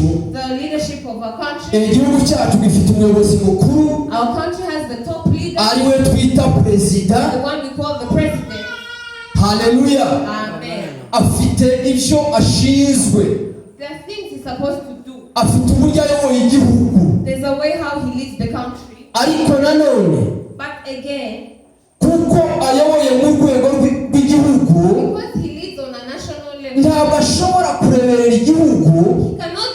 cyacu, the leadership of our country, igihugu cyacu gifite umuyobozi mukuru, our country has the top leader, ariwe twita perezida. the one we call the president. Hallelujah. Amen. Afite ibyo ashinzwe, There are things he's supposed to do. afite uburyo ayoboye igihugu. There's a way how he leads the country. Ariko nanone But again, kuko ayoboye mu rwego rw'igihugu, because he leads on a national level, ntabwo ashobora kureberera igihugu he cannot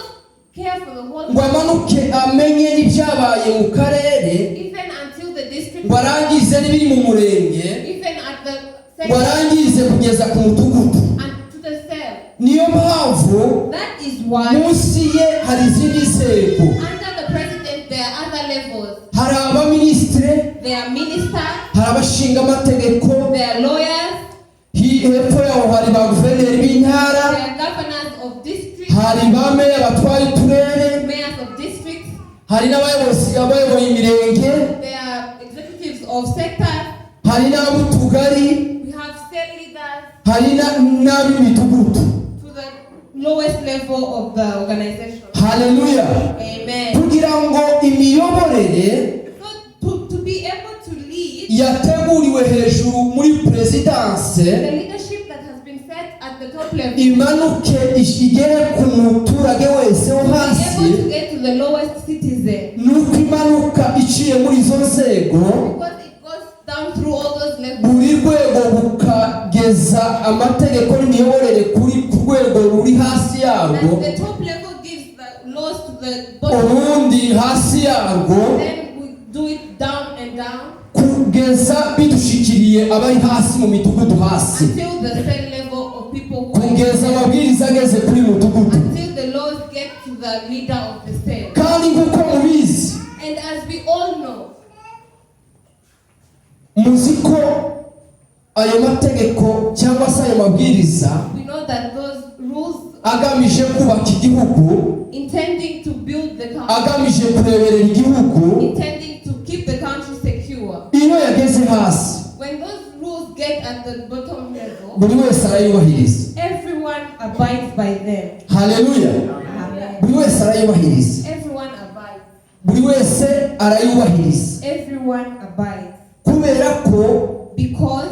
care for the whole ngo amanuke amenye n'ibyabaye mu karere, even until the district, ngo arangize n'ibiri mu murenge, even at the ngo arangize kugeza ku mudugudu. and to the cell. Niyo mpamvu That is why munsi ye hari izindi nzego. under the president there are other levels. Hari abaminisitire, There are ministers, hari abashinga amategeko, there are lawyers, hepfo yaho hari ba guverineri b'intara, there are governors of districts, hari ba meya batwara uturere, mayors of districts, hari n'abayobozi bayoboye imirenge, there are executives of sectors, hari n'ab'utugari, we have state leaders hari n'ab'imidugudu. to the lowest level of the organization. Haleluya. Amen. Kugira ngo imiyoborere So to be able to lead, yateguriwe hejuru muri presidanse the leadership that has been set at the top level, imanuke igere ku muturage wese wo be able to hasi, get to the lowest citizen, nuko imanuka iciye muri izo nzego, because it goes down through all those levels. buri rwego bukageza amategeko n'imiyoborere ku rwego ruri hasi yarwo, And the top level gives the laws to the bottom, ubundi hasi yarwo, then we do it down and down kugeza bidushikiriye abari hasi mu midugudu hasi, until the same level of people who kugeza amabwiriza ageze kuri mudugudu. until the laws get to the leader of the state. Kandi nk'uko mubizi, And as we all know, muzi ko ayo mategeko cyangwa se ayo mabwiriza we know that those rules agamije kubaka igihugu, intending to build the country, agamije kureberera igihugu, intending to keep the country secure. iyo yageze hasi When those rules get at the bottom level, buri wese arayubahiriza. everyone abides by them. Haleluya. Amen. Buri wese arayubahiriza, Everyone abides. buri wese arayubahiriza, Everyone abides. kubera ko Because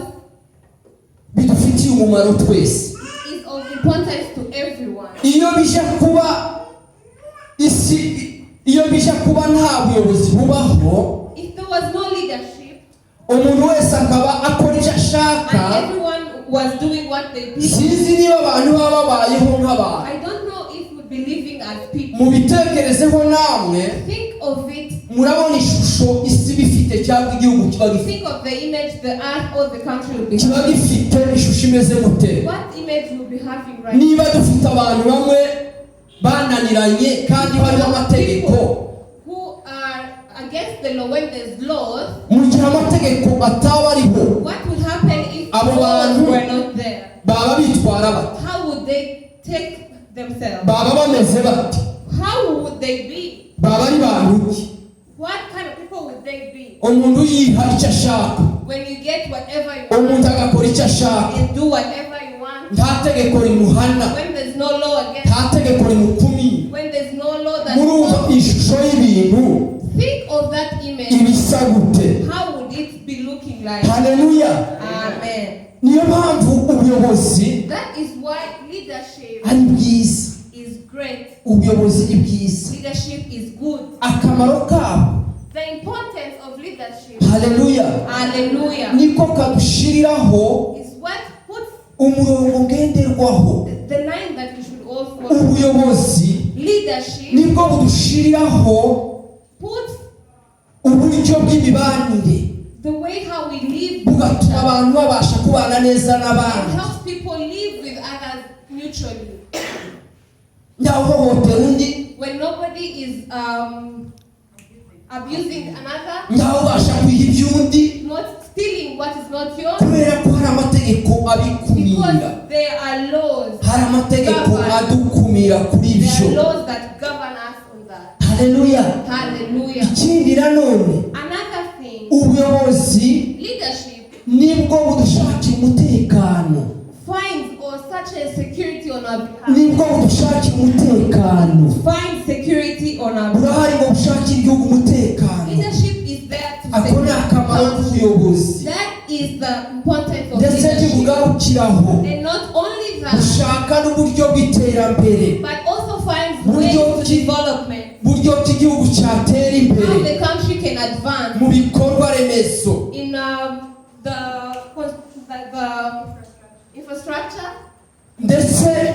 bidufitiye umumaro twese. it is of importance to everyone. Iyo bije kuba isi, iyo bije kuba nta buyobozi bubaho, If there was no leadership umuntu wese akaba akora icyo ashaka, and everyone was doing what they pleased, sinzi niba abantu baba babayeho nk'abantu. I don't know if we'd be living as people. Mubitekerezeho namwe, Think of it. murabona ishusho isi bifite cyangwa igihugu kiba gifite. Think of the image the earth or the country will be Kiba having. gifite ishusho imeze mute. What image will be having right now? Niba dufite abantu bamwe bananiranye kandi hariho amategeko, Who are against the law when there's laws, mu gihe amategeko ataba ariho, what would happen if Abo laws bantu- were not there? baba bitwara bate? How would they take themselves? Baba bameze bate? How would they be? Baba ari bantu ki? What kind of people would they be? Umuntu yiha icyo ashaka, When you get whatever you umuntu want agakora icyo ashaka, and do whatever you want, nta tegeko rimuhana, when there's no law against, nta tegeko rimukumira. when there's no law that Murumva ishusho y'ibintu think of that image. ibisa gute? How would it be looking like? Haleluya. Amen. Niyo mpamvu ubuyobozi That is why leadership ari bwiza, is great. ubuyobozi ni bwiza, Leadership is good. akamaro kabo, The importance of leadership, haleluya, hallelujah, niko kadushiriraho is what puts umurongo ngenderwaho. the line that we should all follow. Ubuyobozi Leadership nibwo budushiriraho puts uburyo bw'imibanire, the way how we live bugatuma abantu babasha kubana neza and n'abandi, helps people live with others mutually. ntahohotera undi, When nobody is abusing another, ntawubasha kwiha iby'undi, not stealing what is not yours, kubera ko hari amategeko abikumira, because there are laws. hari amategeko adukumira kuri There are ibyo. laws that govern us on that. Haleluya. Hallelujah. Ikindi nanone, Another thing, ubuyobozi leadership nibwo budushakira umutekano. finds for such a security on our behalf. nibwo budushakira umutekano. Find security on our behalf. burahari ngo bushakire igihugu umutekano. Leadership is there to ako ni akamaro k'ubuyobozi. That is the importance of ndetse leadership. ntibugarukiraho And not only that, bushaka n'uburyo bw'iterambere, but also finds ways to development. buryo bw'igihugu cyatera How imbere the country can advance mu bikorwa remezo, in the infrastructure, ndetse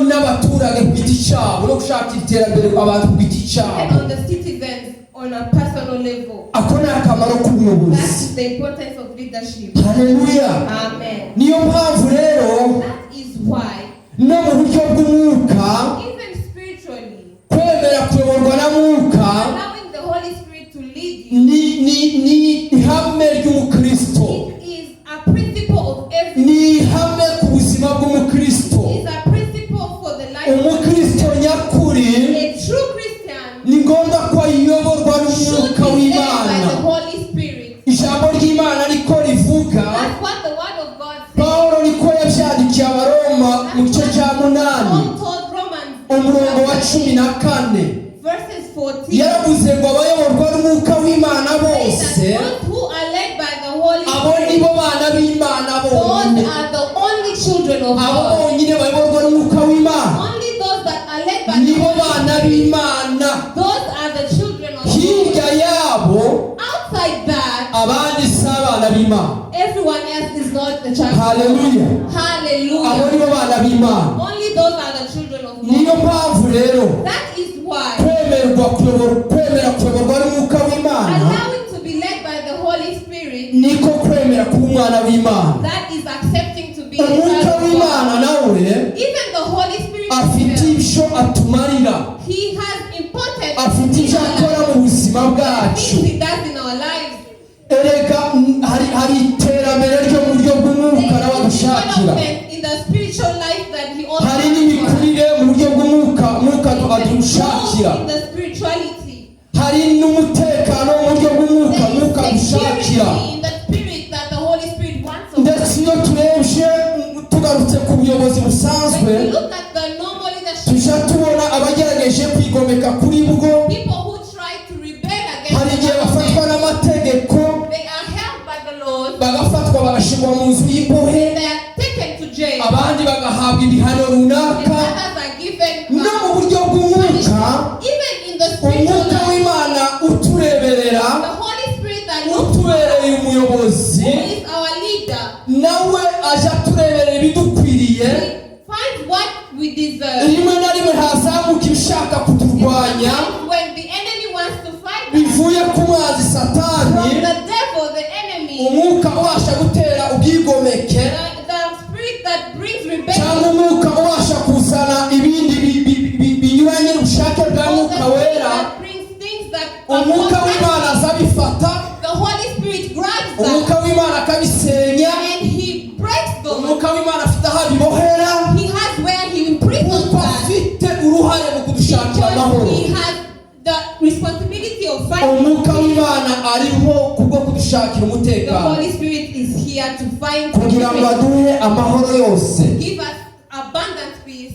n'abaturage ku giti cyabo, no gushakira iterambere abantu ku giti and cyabo. on the citizens on a personal level. ako ni akamaro That k'ubuyobozi. is the importance of leadership. haleluya. Amen. niyo mpamvu rero That is why, no mu buryo bw'umwuka, even spiritually, kwemera kuyoborwa na mwuka allowing the Holy Spirit to lead you ni ihame ry'umukristo, it is a principle of every. ni ihame ku buzima bw'umukristo. It is a principle for the life of umukristo nyakuri a true Christian. ni ngombwa ko ayoborwa Should n'umwuka be led by w'imana. the Holy Spirit. ijambo ry'imana niko rivuga. That's what the Word of God says. pawulo niko yabyandikiye abaroma mu gice cya munani Paul told Romans umurongo wa 14 verses 14. yaravuze ngo abayoborwa n'umwuka w'imana Says bose that those who are led by the Holy abo Spirit, nibo bana b'imana those bonyine. are the only children of abo God. bonyine bayoborwa n'umwuka w'imana Only those that are led by the nibo Holy bana Spirit, b'imana. those are the children of hirya God. yabo Outside that, abandi si abana b'imana. everyone else is not the child. haleluya. abo Hallelujah. nibo bana b'imana. Only those are the children of niyo God. mpamvu rero That is why kwemera kuyoborwa n'umwuka w'imana allowing to be led by the Holy Spirit, niko kwemera kuba umwana w'imana. that is accepting to be a umwuka child of w'imana God. nawe Even the Holy Spirit afite himself, ibyo atumarira, he has important afite ibyo akora mu buzima bwacu. things he does in our lives. erega hari iterambere ryo mu buryo bw'umwuka nawe adushakira, Development in the spiritual life that he also hari has for us. n'imikurire mu buryo bw'umwuka adushakira, Growth in the spirituality. hari n'umutekano mu buryo bw'umwuka There is adushakira. security in the spirit that the Holy Spirit wants of us. ndetse iyo turebye tugarutse ku buyobozi busanzwe, When we look at the normal leadership, tujya tubona abagerageje kwigomeka kuri bwo. people who try to rebel hari against igihe the bafatwa government, n'amategeko, they are held by the Lord, bagafatwa bagashyirwa mu nzu y'imbohe, they are taken to jail, abandi bagahabwa ibihano and runaka. others are given no mu buryo bw'umwuka, even in the spiritual umwuka life. w'imana utureberera, The Holy Spirit that looks utubereye umuyobozi, who is our leader, nawe aje atureberera ibidukwiriye. finds what we deserve. rimwe na rimwe hazamuka ibishaka kuturwanya When the enemy wants to fight us, bivuye ku mwanzi from satani, the devil, the enemy, umwuka ubasha gutera ubwigomeke, the spirit that brings cyangwa rebellion, umwuka ubasha kuzana ibindi binyuranye n'ubushake bwa or the mwuka spirit wera. that brings things that are umwuka w'imana contrary. azabifata, The Holy Spirit grabs umwuka that w'imana akabisenya. and he breaks them. umwuka w'imana afite aho abibohera, He has where he imprisons kuko that, afite uruhare mu kudushakira because amahoro. he has the responsibility of fighting. umwuka w'imana ariho kubwo kudushakira The umutekano, Holy Spirit is here to find kugira ngo aduhe amahoro yose. give us abundant peace.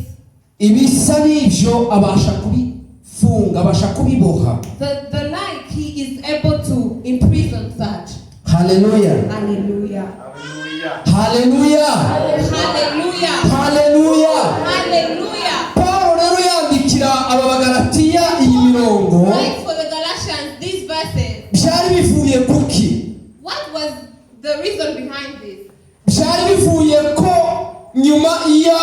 ibisa n'ibyo abasha kubifunga, abasha kubiboha. The like he is able to imprison such. haleluya, Hallelujah. haleluya, Hallelujah. haleluya. Hallelujah. pawulo rero yandikira aba bagalatiya iyi mirongo, Right, for the Galatians, these verses, byari bivuye kuki? what was the reason behind this? byari bivuye ko nyuma ya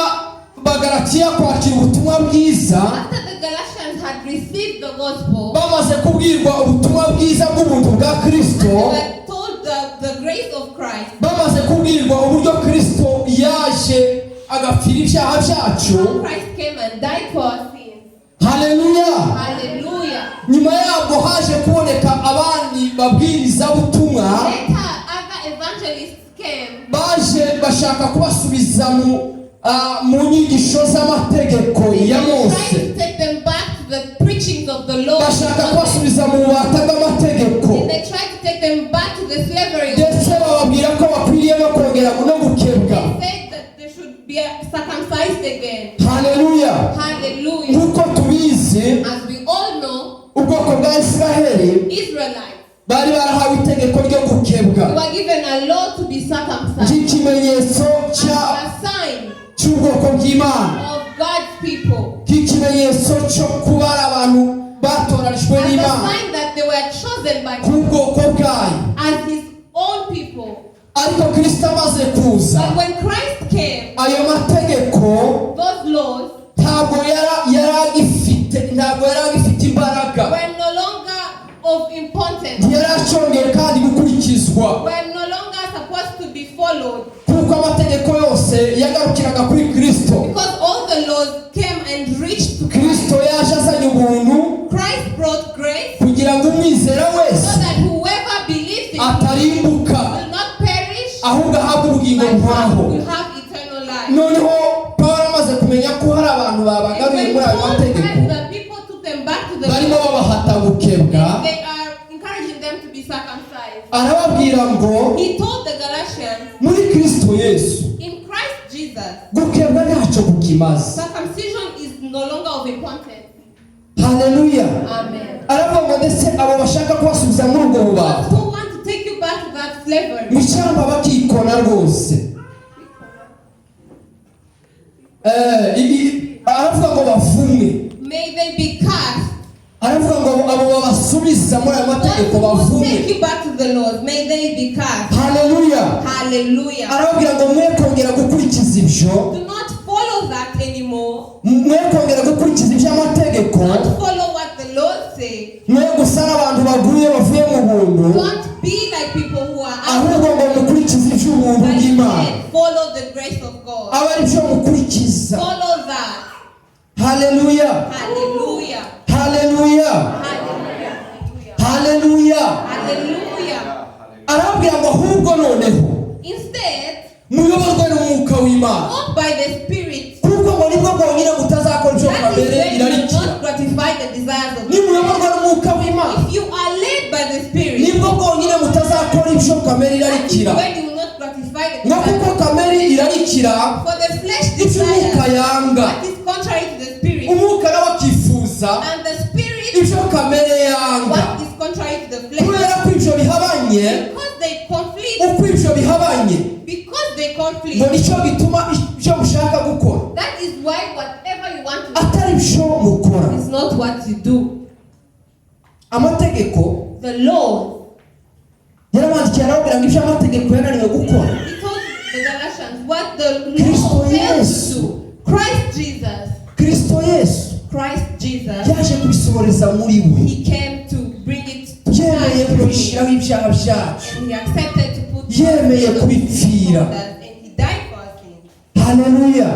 bagalatiya kwakira ubutumwa bwiza, After the Galatians had received the gospel, bamaze kubwirwa ubutumwa bwiza bw'ubuntu bwa kristo, they were told the grace of Christ, bamaze kubwirwa uburyo kristo yaje agapfira ibyaha byacu. how Christ came and died for our sins. haleluya. Hallelujah. nyuma yabwo haje kuboneka abandi babwiriza butumwa, Later, other evangelists came. baje bashaka kubasubiza mu nyigisho z'amategeko ya They mose, tried to take them back to the preachings of the Lord. bashaka kubasubiza mu bubata bw'amategeko, And they tried to take them back to the slavery of ndetse bababwira ko bakwiriye no kongera no gukebwa. They Nkuko tubizi, as we all know, ubwoko bwa Isiraheli Israelites, bari barahawe itegeko ryo they gukebwa were given a law to be circumcised nk'ikimenyetso as a sign cy'ubwoko bw'Imana, of God's people, nk'ikimenyetso cyo kuba ari abantu batoranijwe as a n'Imana sign that they were chosen by God nk'ubwoko bwayo. as His own people. Ariko Kristo amaze kuza, But when Christ came, ayo mategeko those laws ntabwo yari agifite imbaraga, were no longer of importance, ntiyari acongeye kandi gukurikizwa, were no longer supposed to be followed, kuko amategeko yose yagarukiraga kuri Kristo. because all the laws came and reached to Kristo Christ. yaje azanye ubuntu Christ brought grace kugira ngo umwizera so wese that whoever believes in Him atarimbuka will not perish, ahubwo ahabwe ubugingo but buhoraho. will have eternal life. Noneho Pawulo amaze kumenya ko hari abantu And babagaruye when muri ayo Paul mategeko, heard that people took them back to the barimo law, babahata gukebwa, they are encouraging them to be circumcised. arababwira ngo He told the Galatians, muri Kristo Yesu in Christ Jesus, gukebwa ntacyo kukimaze. circumcision is no longer of importance. Haleluya. Amen. Aravuga ngo ndetse abo bashaka kubasubiza muri ubwo Those bubata who want to take you back to that slavery, mu cyamba bakikona rwose. Aravuga ngo bavumwe, may they be cast. aravuga ngo abo babasubiza muri ayo mategeko Those who take bavumwe. you back to the laws, may they be cast. Haleluya. Hallelujah. Arababwira ngo mwe kongera gukurikiza ibyo, Do not follow that anymore. mwe kongera gukurikiza iby'amategeko, Don't follow what the laws say. mwe gusa n'abantu baguye bavuye mu buntu, Don't be like people who are ahubwo ngo out, mukurikize iby'ubuntu but bw'Imana, instead follow the grace of God. aba ari byo mukurikiza. Follow that. Haleluya. Hallelujah. Haleluya. Hallelujah. Haleluya. Hallelujah. Arabwira ngo ahubwo noneho Instead, muyoborwe n'umwuka w'Imana, walk by the Spirit. kuko ngo nibwo bwonyine mutazakora ibyo That is kamere when you will irarikira. not gratify the desires of the Nimuyoborwe flesh. n'umwuka w'Imana, If you are led by the Spirit, nibwo bwonyine mutazakora ibyo kamere that is irarikira. when you will not gratify the ngo kuko desires. kamere irarikira For the flesh ibyo umwuka desires yanga, what is contrary to the Spirit, umwuka nawe akifuza and the Spirit ibyo kamere yanga. what is contrary to the flesh. Kubera ko ibyo bihabanye, Because they conflict, uko ibyo bihabanye, because they ngo conflict, nicyo bituma ibyo mushaka gukora that is why whatever you want to atari byo mukora. do is not what you do. Amategeko The law, yarabandikiye arababwira ngo ibyo amategeko yananiwe gukora, he told the Galatians what the Kristo law failed Yesu. to do. Christ Jesus, Kristo Yesu Christ Jesus, yaje kubisohoreza muri we, He came to bring it to yemeye pass. kubishyiraho ibyaha byacu, And He accepted to put yemeye the kubipfira. and He died for our sins. Haleluya.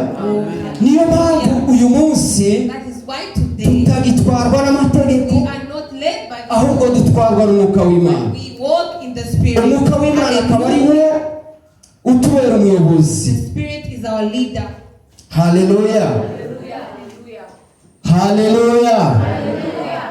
Niyo mpamvu uyu munsi That is why today tutagitwarwa n'amategeko, we are not led by the ahubwo dutwarwa n'umwuka w'Imana. we walk in the Spirit. Umwuka w'Imana akaba ari we utubera umuyobozi. The Spirit is our leader. Haleluya. Hallelujah. Hallelujah. Haleluya.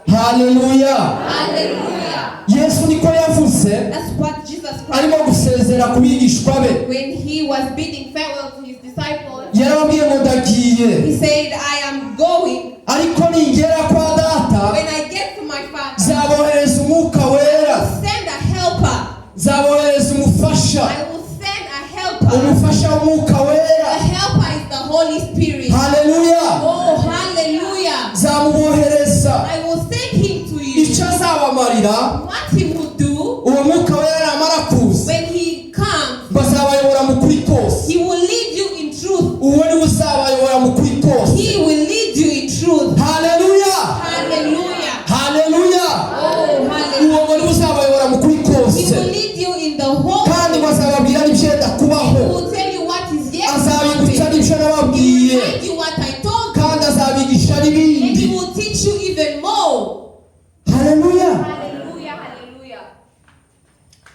Haleluya. Hallelujah. Yesu niko yavuze That's what Jesus Christ, arimo gusezera ku bigishwa be, when He was bidding farewell to His disciples, yarababwiye ngo ndagiye, He said, I am going. ariko ningera kwa data When I get to my Father, nzabohereza umwuka wera, send a helper. nzabohereza umufasha, I will send a helper. umufasha w'umwuka The wera. helper is the Holy Spirit. Haleluya. Oh, hallelujah. Nzamubohereza I will send Him to you. icyo azabamarira. What He will do Uwo mwuka wera namara kuza when He comes, ngo azabayobora mu kuri kose. He will lead you in truth. Uwo niwe uzabayobora mu kuri kose. He will lead you in truth. Haleluya. Hallelujah. Haleluya. Oh, hallelujah. Uwo niwe uzabayobora mu kuri He kose, will lead you in the whole kandi ngo azababwira n'ibyenda He kubaho, will tell you what is yet to azabibutsa happen. n'ibyo He will nababwiye, remind you what I told you. kandi azabigisha And He n'ibindi. will teach you even more. Haleluya. Hallelujah. Hallelujah.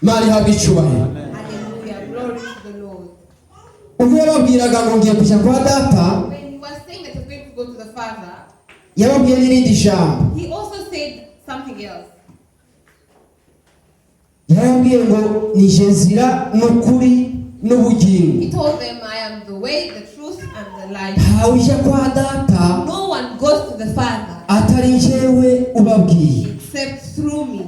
Mari habwa icyubahiro. Hallelujah. Glory to the Lord. Ubwo yababwiraga ngo ngiye kujya kwa data, When He was saying that He's going to go to the Father, yababwiye n'irindi jambo. He also said something else. Yarababwiye ngo nije nzira n'ukuri n'ubugingo. He told them, I am the way, the truth, truth and the life. ntawe ujya kwa data No one goes to the Father atari njyewe ubabwiye. except through me.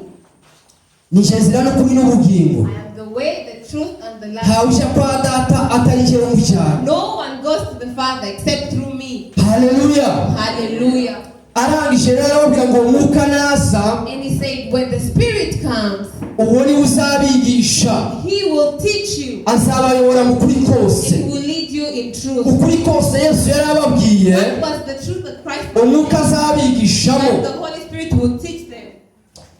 Nije nzira n'ukuri n'ubugingo. I am the way, the truth, and the life. ntawe ujya kwa data atari njyewe umubyara. No one goes to the Father except through me. Haleluya. Hallelujah. arangije rero arababwira ngo umwuka naza, And he said, when the Spirit comes, uwo niwe uzabigisha, he will teach you azabayobora mu kuri kose. and will lead you in truth. ukuri kose Yesu yari ababwiye What was the truth that Christ umwuka azabigishamo. and the Holy Spirit will teach them?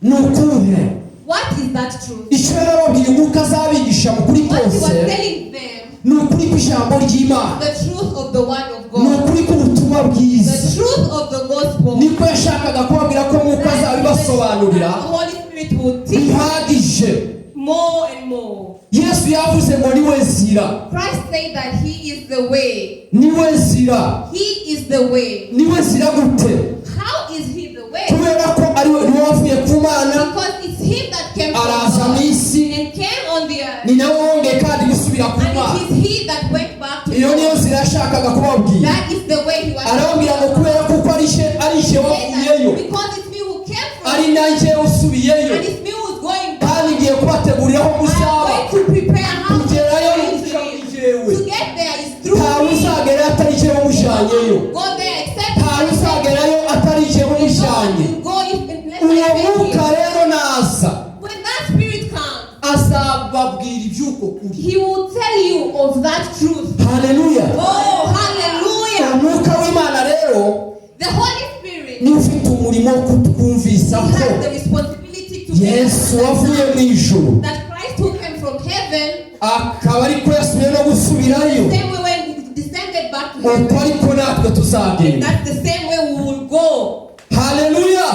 ni ukuhe What is that truth? icyo yari ababwiye umwuka azabigisha mu kuri What he was kose telling them, ni ukuri kw'ijambo ry'Imana, the truth of the Word of ni God, ukuri k'ubutumwa bwiza. the truth of the gospel. niko yashakaga kubabwira ko umwuka azabibasobanurira The Holy Spirit will teach bihagije. more and more. Yesu yavuze ngo niwe nzira, Christ said that he is the way. niwe nzira. He is the way. niwe nzira gute? How is he the way? kubera ko niwe wavuye ku Mana Because it's him that came from araza mu God isi, and came on the earth. ni nawe wongeye kandi gusubira ku And Mana. it is he that went back to iyo niyo God. nzira yashakaga kubabwira. That is the way he was. arababwira ngo kubera kuko ari je wavuyeyo, Because it's me who came from ari him, nanjye usubiyeyo, and it's me who's going back. kandi ngiye kubategurira aho I'm muzaba. going to prepare how to kugerayo go n'inzira to muri jewe. To get there is through ntawe me. uzagerayo atari je umujyanyeyo. Go there except ntawe uzagerayo atari je umujyanye. you go unless uwo I take mwuka you. rero naza When that spirit comes, azababwira iby'uko kuri. he will tell you of that truth. haleluya. Oh, hallelujah. umwuka w'Imana rero The Holy Spirit niwe ufite umurimo wo kutwumvisa ko has the responsibility to Yesu wavuye mu ijuru, that Christ who came from heaven, akaba ariko yasubiye no gusubirayo, same way when he descended back to uko heaven, ariko natwe and tuzagenda. that's the same way we will go. haleluya.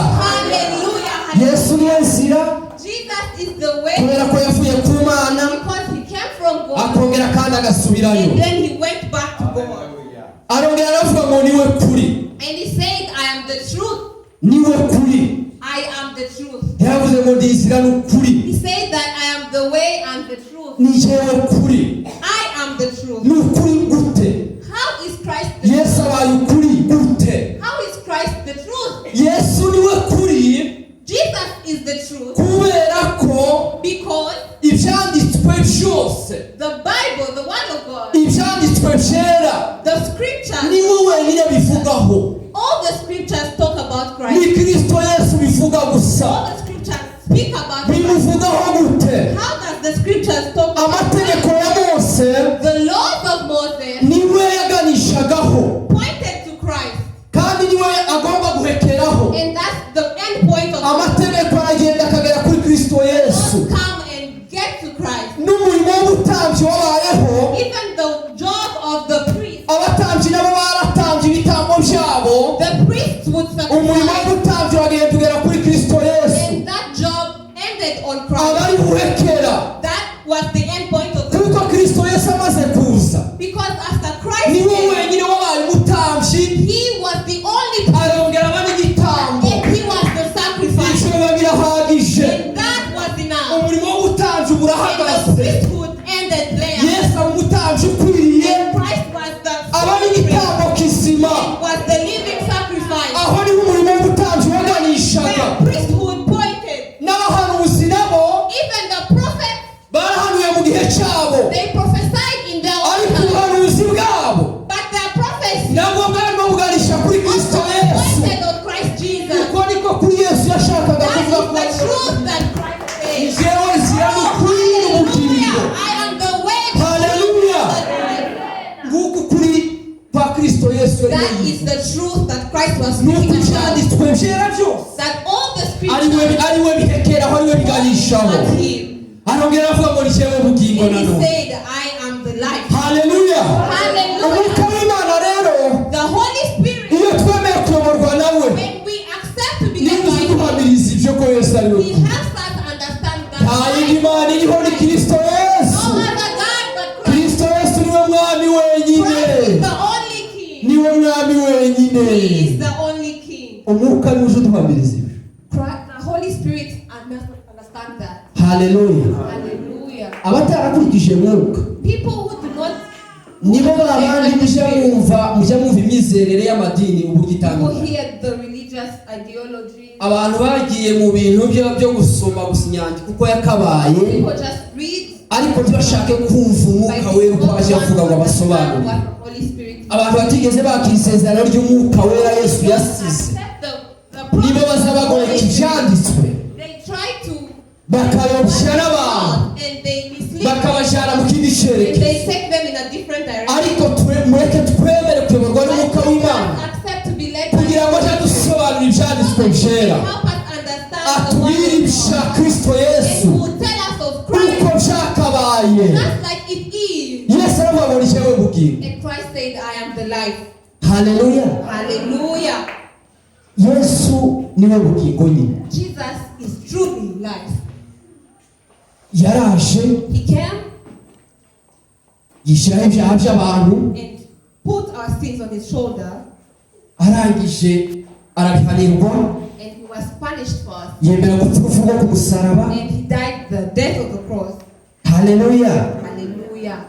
Hallelujah. Yesu niwe nzira, Jesus is the way kubera ko yavuye ku Mana because he came from God akongera kandi agasubirayo. and then he went back to God. arongera aravuga ngo niwe kuri, And he said, I am the truth. niwe kuri. I am the truth. yaravuze ngo ndi inzira n'ukuri, He said that I am the way and the truth. ni jewe kuri. I am the truth. ni ukuri gute? How is Christ the Yesu truth? abaye ukuri gute? How is Christ the truth? Yesu niwe kuri Jesus is the truth kubera ko because ibyanditswe byose, the Bible, the Word of God, ibyanditswe byera the scriptures, niwe wenyine bivugaho. all the scriptures talk about Christ. ni Kristo Yesu bivuga gusa. All the scriptures speak about Christ. bimuvugaho gute? How does the scriptures talk about amategeko Christ? ya Mose The laws of Moses niwe yaganishagaho, pointed to Christ, kandi niwe agomba guhekeraho. and that's the end point of amategeko aragenda akagera kuri Kristo Yesu. come and get to Christ. n'umurimo w'ubutambyi wabayeho, Even the job of the priest, abatambyi nabo baratambye ibitambo byabo, the priests would umurimo sacrifice, w'ubutambyi wagenda kugera kuri Kristo Yesu. and that job ended on Christ. abari buhekera, That was the end point of the kuko Kristo Yesu amaze kuza, because after Christ niwe came, wenyine wabaye umutambyi, he was the only person, arongera aba n'igitambo. and he was the sacrifice, ibyo biba birahagije. and that was enough. umurimo w'ubutambyi And the burahagaze. priesthood ended there. Yesu aba umutambyi ukwiriye, And Christ was the aba n'igitambo kizima. was the living sacrifice. aho niho umurimo w'ubutambyi waganishaga. Where priesthood pointed. n'abahanuzi nabo Even the prophets, barahanuye mu gihe cyabo, they prophesied in their own ariko time. ubuhanuzi bwabo But their prophecy nabwo bwarimo buganisha kuri Kristo also Yesu. pointed on Christ Jesus. uko niko kuri Yesu yashakaga That is kuvuga the ko truth that Christ says. jewe nzira n'ukuri n'ubugingo. Hallelujah. I am the way. Hallelujah. nguko kuri kwa Kristo Yesu yari That is yivuze. the truth that Christ was nuko speaking about. ibyanditswe byera byose That all the ariwe scriptures bihekeraho, ariwe biganishaho. are him. arongera avuga ngo ni jewe bugingo And he nanone. said, I am the life. haleluya. Hallelujah. umwuka w'Imana rero The Holy Spirit, iyo twemeye kuyoborwa nawe, when we accept to be niba led by him, uziduhamiriza ibyo ko Yesu ari we. he helps us understand that nta yindi Mana iriho ni Kristo Yesu. no other God but Christ. Kristo Yesu niwe mwami wenyine, Christ is the only King. niwe mwami wenyine. He is the only King. umwuka niwe uje uduhamiriza ibyo. Christ, the Holy Spirit, I must understand that. haleluya. Hallelujah. abatarakurikije mwuka People who do not nibo babandi mujya mwumva imyizerere y'amadini uburyo itandukanye. People hear the religious ideology. Abantu bagiye mu bintu byo gusoma gusa inyandiko uko yakabaye, People just read, ariko ntibashake kumva umwuka wera uko aje avuga ngo abasobanure. Abantu batigeze bakira isezerano ry'umwuka wera Yesu yasize, nibo baza bagoreka ibyanditswe, bakayobya n'abantu, bakabajyana mu kindi cyerekezo. Ariko mureke twemere kuyoborwa n'umwuka w'Imana kugira ngo ajye dusobanura ibyanditswe byera, atubwire ibya Kristo Yesu uko byakabaye. Yesu aravuga ngo ni jyewe bugingo. Haleluya. Hallelujah. Yesu niwe bugingo nyine. Jesus is truly life. Yaraje, He came yishyiraho ibyaha by'abantu, and put our sins on his shoulder, arangije arabihanirwa, and he was punished for us, yemera gupfa urupfu rwo ku musaraba. and he died the death of the cross. Haleluya. Hallelujah.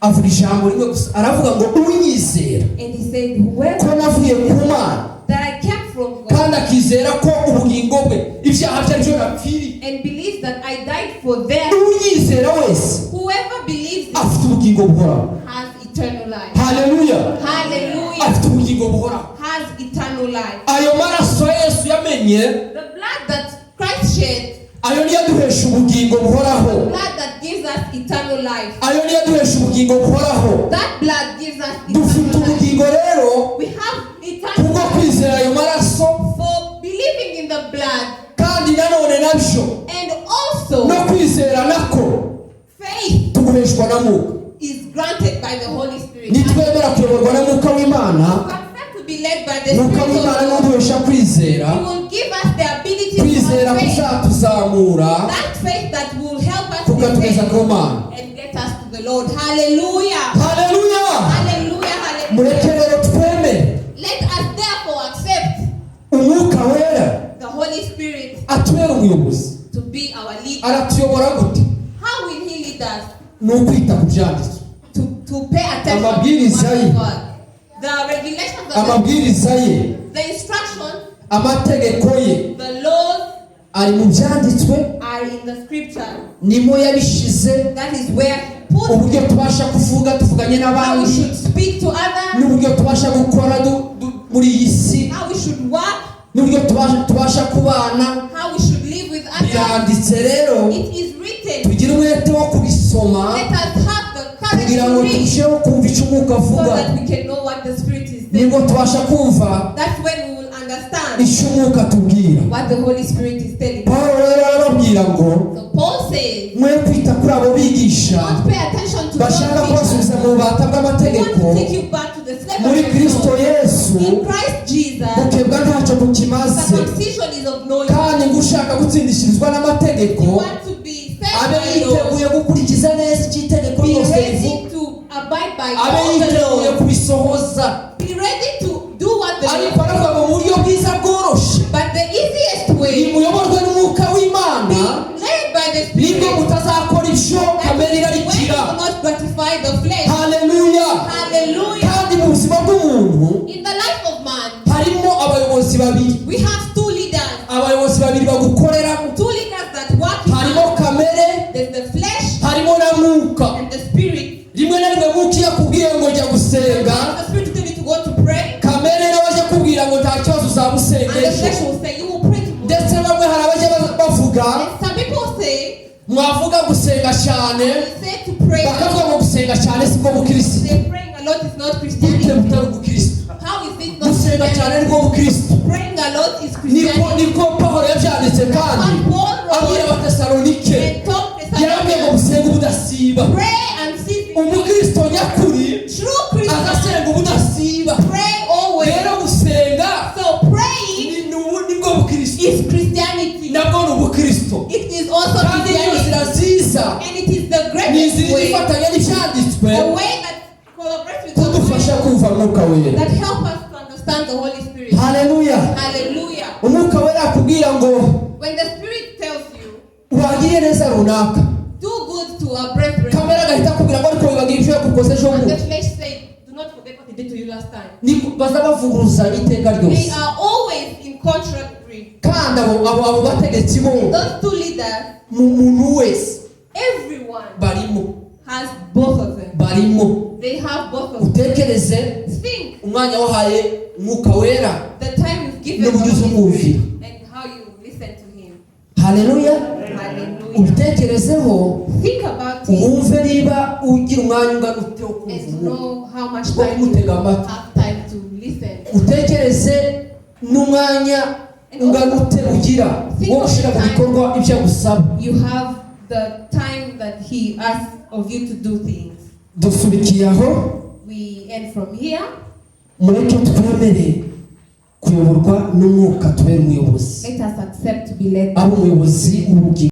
Avuga ijambo rimwe gusa, aravuga ngo unyizera And he said, whoever ko navuye ku Mana that I came from God kandi akizera ko ubugingo bwe ibyaha bye byo napfiriye, and believes that I died for them, unyizera wese whoever believes it afite ubugingo buhoraho. has eternal life. Haleluya. Hallelujah. Afite ubugingo buhoraho. Has eternal life. Ayo maraso Yesu yamenye, The blood that Christ shed, ayo niyo aduhesha ubugingo buhoraho. blood that gives us eternal life. Ayo niyo aduhesha ubugingo buhoraho. That blood gives us Dufite eternal life. ubugingo rero We have eternal kubwo life kwizera ayo maraso, for believing in the blood, kandi nanone nabyo and also no kwizera nako faith tuguheshwa na Mwuka. is granted by the Holy Spirit. Nitwemera kuyoborwa na Mwuka w'Imana, Consent to be led by the Mwuka Spirit w'Imana of God. n'uduhesha kwizera, He will give us the ability to kwizera have faith. kuzatuzamura That faith that will help us kukatugeza ku to Mana. and get us to the Lord. Hallelujah. Haleluya. Hallelujah. Hallelujah. Mureke rero twemere Let us therefore accept umwuka wera the Holy Spirit atubera umuyobozi. to be our leader. Aratuyobora gute? How will He lead us? Ni ukwita ku byanditswe, To pay attention to the Amabwiriza word ye. of God. The regulations of amabwiriza ye, the instruction, amategeko ye the laws ari mu byanditswe, are in the scripture. nimo yabishize. That is where He put Uburyo tubasha kuvuga tuvuganye how we n'abandi, should speak to others, n'uburyo tubasha gukora muri iyi si, how we should work, n'uburyo tubasha kubana, how we should live with others. biranditse rero. It is written. Tugire umwete wo kubisoma Let us have the courage kugira to ngo read turusheho kumva icyo umwuka so avuga, that we can know what the Spirit is nibwo saying. tubasha kumva That's when we will understand icyo umwuka atubwira. what the Holy Spirit is telling us. Pawulo rero arababwira ngo So Paul says, mwe kwita kuri abo bigisha don't pay attention to bashaka those kubasubiza people mu bubata who bw'amategeko. want to take you back to the Muri slavery Kristo of God. Yesu In Christ Jesus, gukebwa ntacyo kukimaze, circumcision is of no use. kandi ngo ushaka gutsindishirizwa n'amategeko You want to be abe saved by laws. yiteguye gukurikiza neza icyo itegeko Be ryose ready rivuga, to abide by abe all the yiteguye laws. kubisohoza. Be ready to do what the Ariko law aravuga ngo mu buryo bwiza bworoshye, But the easiest way, nimuyoborwe n'umwuka w'Imana, be led by the nibwo Spirit. mutazakora ibyo kamere When you irarikira. will not gratify the flesh. Haleluya. Hallelujah. Kandi mu buzima bw'umuntu In the life of man, harimo abayobozi babiri, we have two leaders. abayobozi babiri bagukoreramo. Two leaders that work in Harimo man. kamere, There's the flesh harimo na mwuka. and the spirit. Rimwe na rimwe mwuka iyo akubwiye ngo jya gusenga, The spirit will tell you to go to pray. kamere nawe ajya kubwira ngo nta kibazo And the uzamusengesha. flesh will say, you will pray tomorrow. Ndetse bamwe hari abajya bavuga, And some people say, mwavuga gusenga cyane, they say to pray. bakavuga ngo gusenga cyane si bwo bukristo. Say praying a lot is not Gute Christianity. butari ubukristo? How is it not Gusenga cyane Christianity? nibwo bukristo. Praying a lot is Niko Christianity. Pawulo yabyanditse kandi And Paul abwira wrote abatesalonike, and told yarabwiye ngo Thessalonians, musenge ubudasiba. pray and cease. Umukristo nyakuri True Christians agasenga ubudasiba. pray always. Rero gusenga So praying nibwo bukristo, is Christianity. nabwo ni ubukristo. It is also Kandi niyo Christianity. nzira nziza, And it is the ni greatest inzira way. ifatanya n'ibyanditswe A way that collaborates with the kudufasha Spirit kumva mwuka wera. that help us to understand the Holy Spirit. Haleluya. Hallelujah. Umwuka wera akubwira ngo When the Spirit tells you, wagiriye neza runaka, do good to our brethren, kamere agahita akubwira ngo ariko wibagira ibyo yakukoze ejo and the bundi. flesh last time. bazabavuguruza iteka They ryose are always in contrary. kandi abo bategetsi bo Those two leaders, mu muntu wese everyone barimo has both of them. barimo They have both of them. utekereze Think umwanya wahaye umwuka wera the time you've given n'uburyo the Holy uzumwumvira Spirit and how you listen to Him. haleluya Hallelujah. ubitekerezeho Think about it wumve niba ugira umwanya ungana ute wo kumva and umwuka know how much wo time you kumutega have amatwi time to listen. utekereze n'umwanya ungana ute ugira wo gushyira mu bikorwa ibyo agusaba. You have the time that He asks of you to do things. dusubikiye aho We end from here. mureke twemere kuyoborwa n'umwuka tubere umuyobozi Let us accept to be led. abo umuyobozi w'ubugingo.